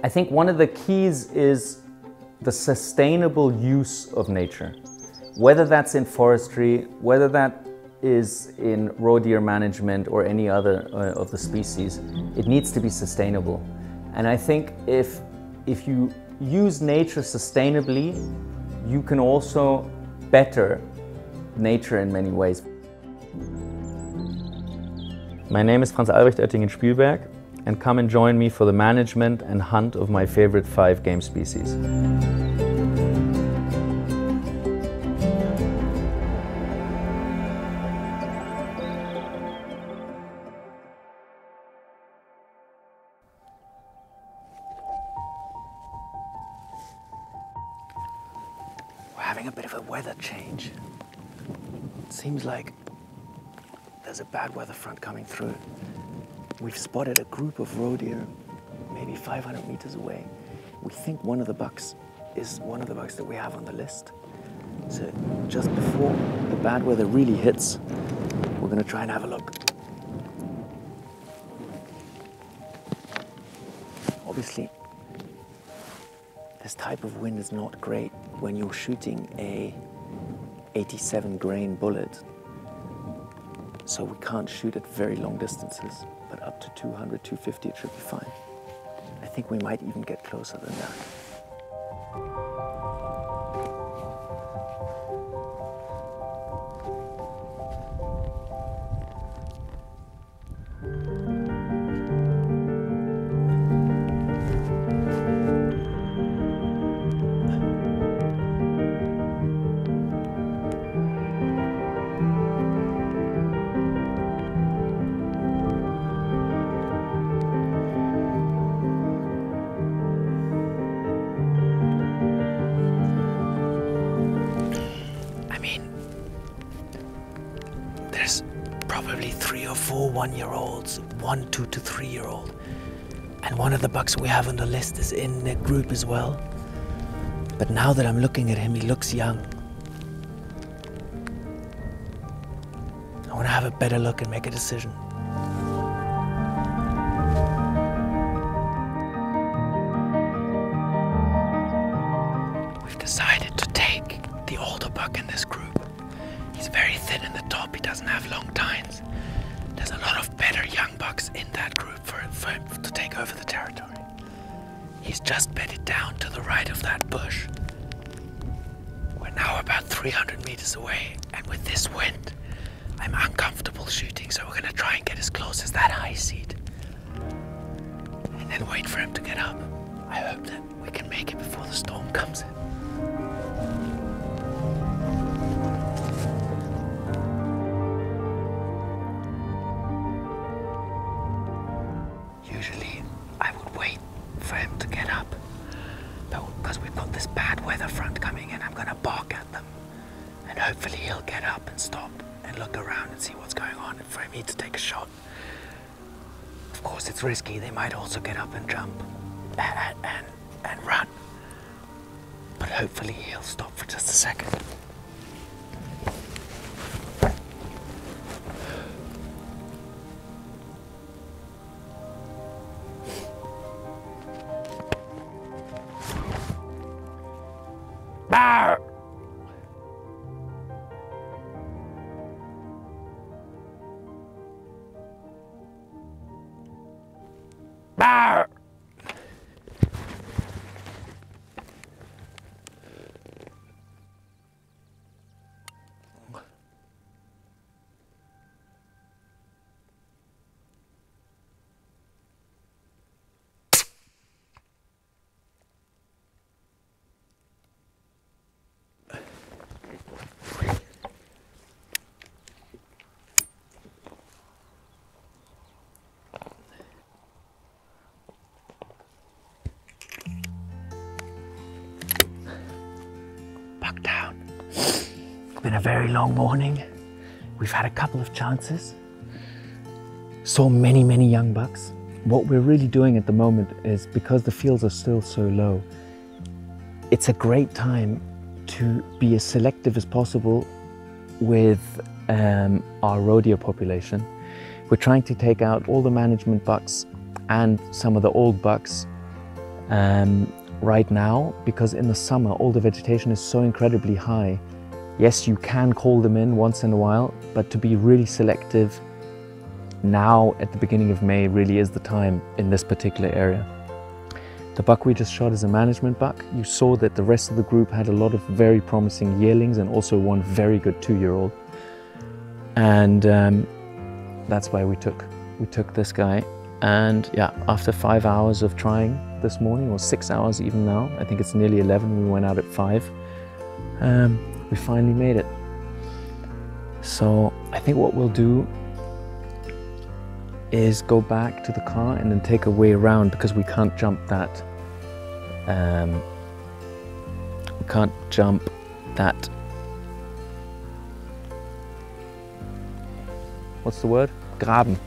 I think one of the keys is the sustainable use of nature. Whether that's in forestry, whether that is in roe deer management or any other of the species, it needs to be sustainable. And I think if you use nature sustainably, you can also better nature in many ways. My name is Franz-Albrecht Oettingen-Spielberg, and come and join me for the management and hunt of my favorite 5 game species. We're having a bit of a weather change. It seems like there's a bad weather front coming through. We've spotted a group of roe deer, maybe 500 meters away. We think one of the bucks is one of the bucks that we have on the list. So just before the bad weather really hits, we're going to try and have a look. Obviously, this type of wind is not great when you're shooting a 87 grain bullet. So we can't shoot at very long distances, but up to 200, 250 it should be fine. I think we might even get closer than that. There's probably 3 or 4 one-year-olds, 1 2 to 3-year-old, and one of the bucks we have on the list is in the group as well. But now that I'm looking at him, he looks young. I want to have a better look and make a decision. We've decided to take the older buck in this group. He's very thin in the top, he doesn't have long tines. There's a lot of better young bucks in that group for him to take over the territory. He's just bedded down to the right of that bush. We're now about 300 meters away, and with this wind, I'm uncomfortable shooting, so we're gonna try and get as close as that high seat. And then wait for him to get up. I hope that we can make it before the storm comes in. Usually, I would wait for him to get up, but because we've got this bad weather front coming in, I'm gonna bark at them, and hopefully he'll get up and stop and look around and see what's going on, and for me to take a shot. Of course, it's risky. They might also get up and jump and run, but hopefully he'll stop for just a second. Bow! Bow! Buck down. It's been a very long morning. We've had a couple of chances. Saw many, many young bucks. What we're really doing at the moment is, because the fields are still so low, it's a great time to be as selective as possible with our roe deer population. We're trying to take out all the management bucks and some of the old bucks right now, because in the summer all the vegetation is so incredibly high. Yes, you can call them in once in a while, but to be really selective now at the beginning of May really is the time in this particular area. The buck we just shot is a management buck. You saw that the rest of the group had a lot of very promising yearlings and also one very good 2-year-old. And that's why we took this guy. And yeah, after 5 hours of trying this morning, or 6 hours even now, I think it's nearly 11, we went out at 5, we finally made it. So I think what we'll do is go back to the car and then take a way around, because we can't jump that. We can't jump that. What's the word? Graben.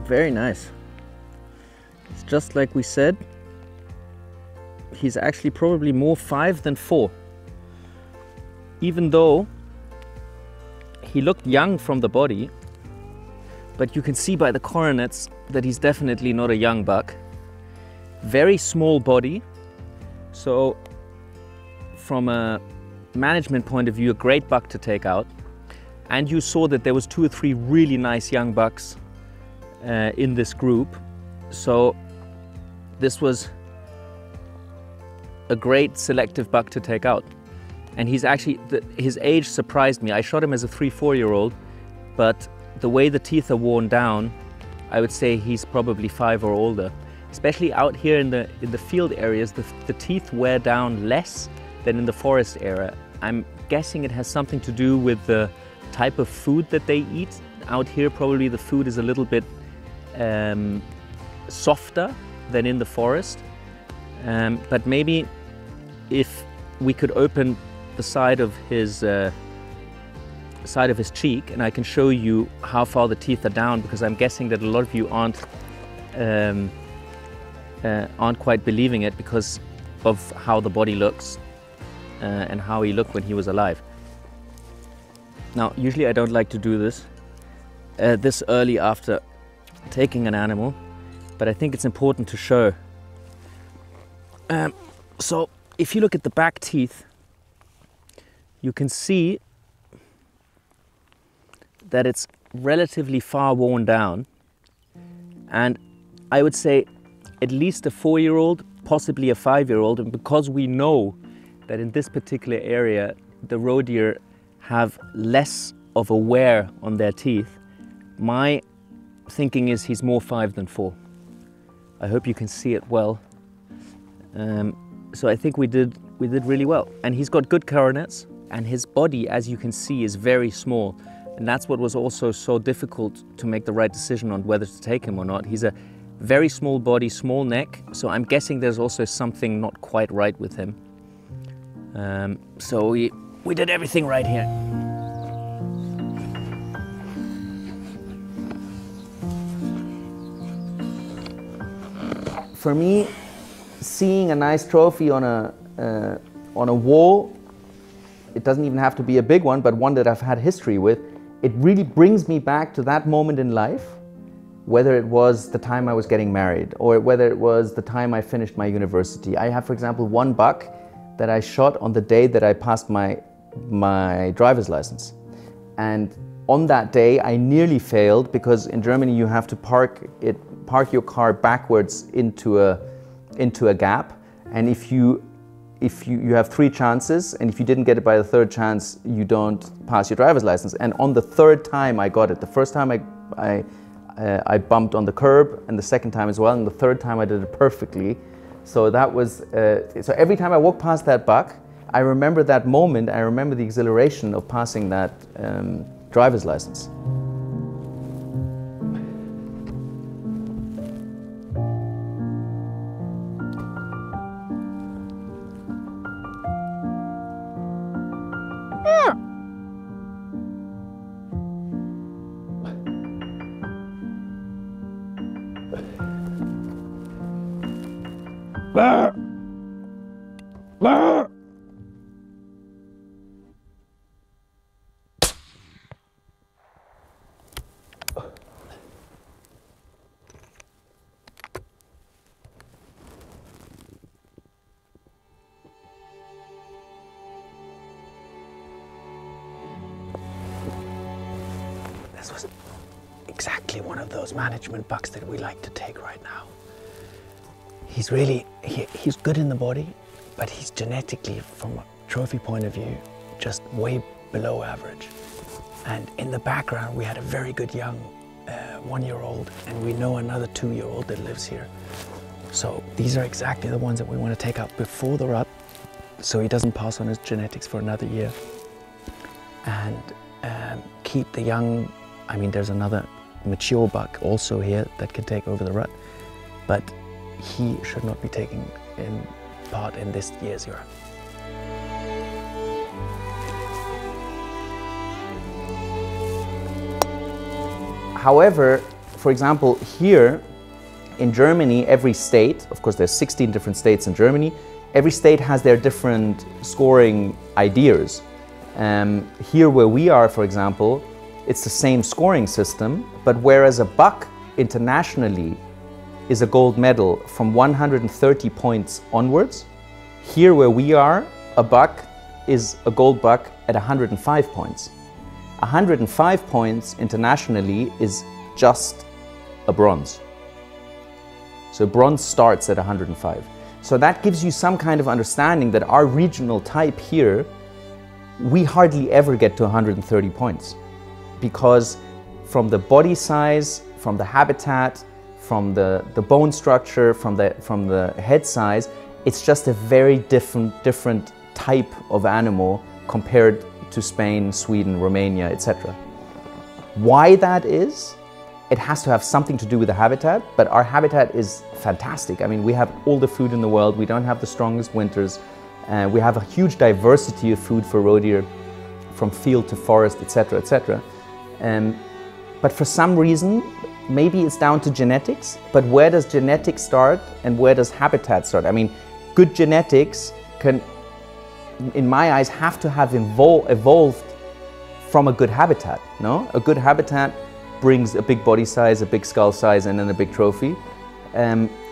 Very nice. It's just like we said. He's actually probably more 5 than 4. Even though he looked young from the body, but you can see by the coronets that he's definitely not a young buck. Very small body. So from a management point of view, a great buck to take out. And you saw that there was 2 or 3 really nice young bucks in this group. So this was a great selective buck to take out. And he's actually, his age surprised me. I shot him as a 3-4-year-old, but the way the teeth are worn down, I would say he's probably 5 or older. Especially out here in the field areas, the teeth wear down less than in the forest area. I'm guessing it has something to do with the type of food that they eat. Out here, probably the food is a little bit softer than in the forest. But maybe if we could open the side of his cheek, and I can show you how far the teeth are down, because I'm guessing that a lot of you aren't quite believing it because of how the body looks and how he looked when he was alive. Now, usually I don't like to do this this early after taking an animal, but I think it's important to show. So if you look at the back teeth, you can see that it's relatively far worn down, and I would say at least a 4-year-old, possibly a 5-year-old, and because we know that in this particular area the roe deer have less of a wear on their teeth, my thinking is he's more 5 than 4. I hope you can see it well. So I think we did really well, and he's got good coronets, and his body, as you can see, is very small, and that's what was also so difficult to make the right decision on whether to take him or not. He's a very small body, small neck, so I'm guessing there's also something not quite right with him. So we did everything right here. For me, seeing a nice trophy on a wall, it doesn't even have to be a big one, but one that I've had history with, it really brings me back to that moment in life, whether it was the time I was getting married or whether it was the time I finished my university. I have, for example, one buck that I shot on the day that I passed my driver's license. And on that day, I nearly failed, because in Germany you have to park your car backwards into a gap, and if you have 3 chances, and if you didn't get it by the 3rd chance, you don't pass your driver's license. And on the 3rd time I got it. The first time I bumped on the curb, and the 2nd time as well, and the 3rd time I did it perfectly. So that was so every time I walk past that buck, I remember that moment. I remember the exhilaration of passing that driver's license. This was exactly one of those management bucks that we like to take right now. He's really, he's good in the body, but he's genetically, from a trophy point of view, just way below average. And in the background, we had a very good young 1-year-old, and we know another 2-year-old that lives here. So these are exactly the ones that we want to take out before the rut, so he doesn't pass on his genetics for another year. And keep the young, I mean, there's another mature buck also here that can take over the rut, but he should not be taking part in this year's rut. However, for example, here in Germany, every state, of course there's 16 different states in Germany, every state has their different scoring ideas. Here where we are, for example, it's the same scoring system, but whereas a buck internationally is a gold medal from 130 points onwards, here where we are, a buck is a gold buck at 105 points. 105 points internationally is just a bronze. So bronze starts at 105. So that gives you some kind of understanding that our regional type here, we hardly ever get to 130 points. Because from the body size, from the habitat, from the bone structure, from the head size, it's just a very different type of animal compared to Spain, Sweden, Romania, etc. Why that is? It has to have something to do with the habitat, but our habitat is fantastic. I mean, we have all the food in the world, we don't have the strongest winters, we have a huge diversity of food for roe deer, from field to forest, etc., etc. But for some reason, maybe it's down to genetics, but where does genetics start and where does habitat start? I mean, good genetics can, in my eyes, have to have evolved from a good habitat, no? A good habitat brings a big body size, a big skull size, and then a big trophy.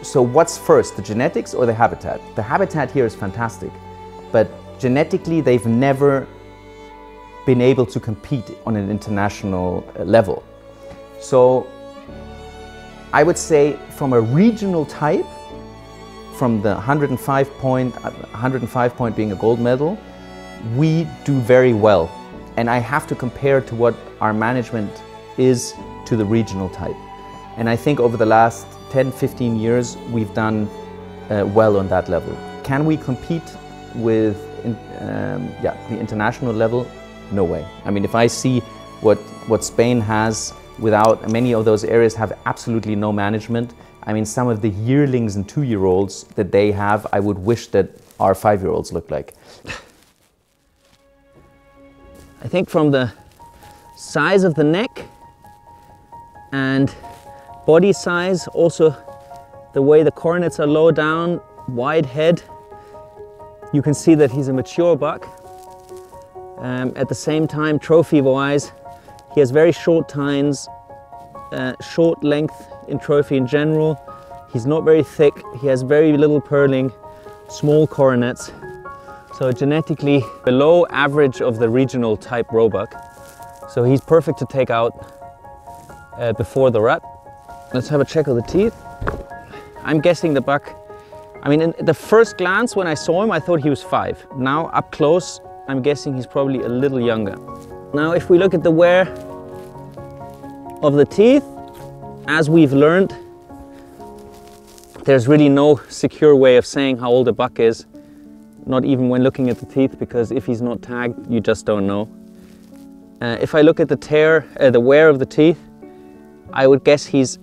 So what's first, the genetics or the habitat? The habitat here is fantastic, but genetically they've never been able to compete on an international level. So I would say from a regional type, from the 105 point being a gold medal, we do very well. And I have to compare to what our management is to the regional type. And I think over the last 10-15 years, we've done well on that level. Can we compete with the international level? No way. I mean, if I see what Spain has, without many of those areas have absolutely no management. I mean, some of the yearlings and 2-year-olds that they have, I would wish that our 5-year-olds looked like. I think from the size of the neck and body size, also the way the cornets are low down, wide head, you can see that he's a mature buck. At the same time, trophy-wise, he has very short tines, short length in trophy in general. He's not very thick, he has very little purling, small coronets. So genetically below average of the regional type roebuck. So he's perfect to take out before the rut. Let's have a check of the teeth. I'm guessing the buck, I mean, in the first glance when I saw him, I thought he was 5. Now up close, I'm guessing he's probably a little younger. Now if we look at the wear of the teeth, as we've learned, there's really no secure way of saying how old a buck is, not even when looking at the teeth, because if he's not tagged, you just don't know. If I look at the wear of the teeth, I would guess he's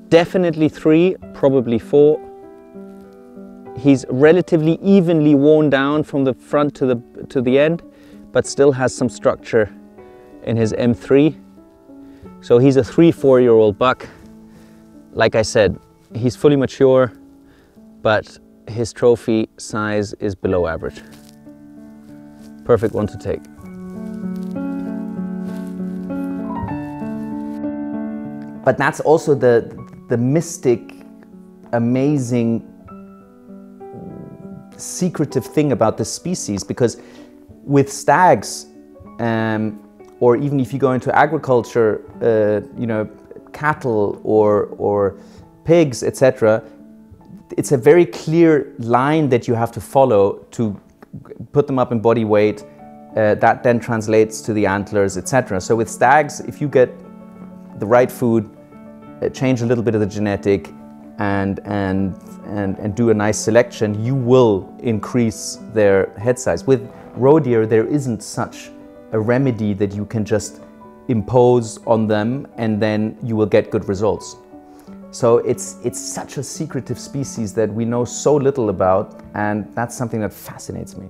definitely 3, probably 4. He's relatively evenly worn down from the front to the end, but still has some structure in his M3. So he's a 3-4-year-old buck. Like I said, he's fully mature, but his trophy size is below average. Perfect one to take. But that's also the mystic, amazing, secretive thing about this species, because with stags, or even if you go into agriculture, you know, cattle or pigs, etc., it's a very clear line that you have to follow to put them up in body weight. That then translates to the antlers, etc. So with stags, if you get the right food, change a little bit of the genetic, and do a nice selection, you will increase their head size. With roe deer, there isn't such a remedy that you can just impose on them and then you will get good results. So it's such a secretive species that we know so little about, and that's something that fascinates me.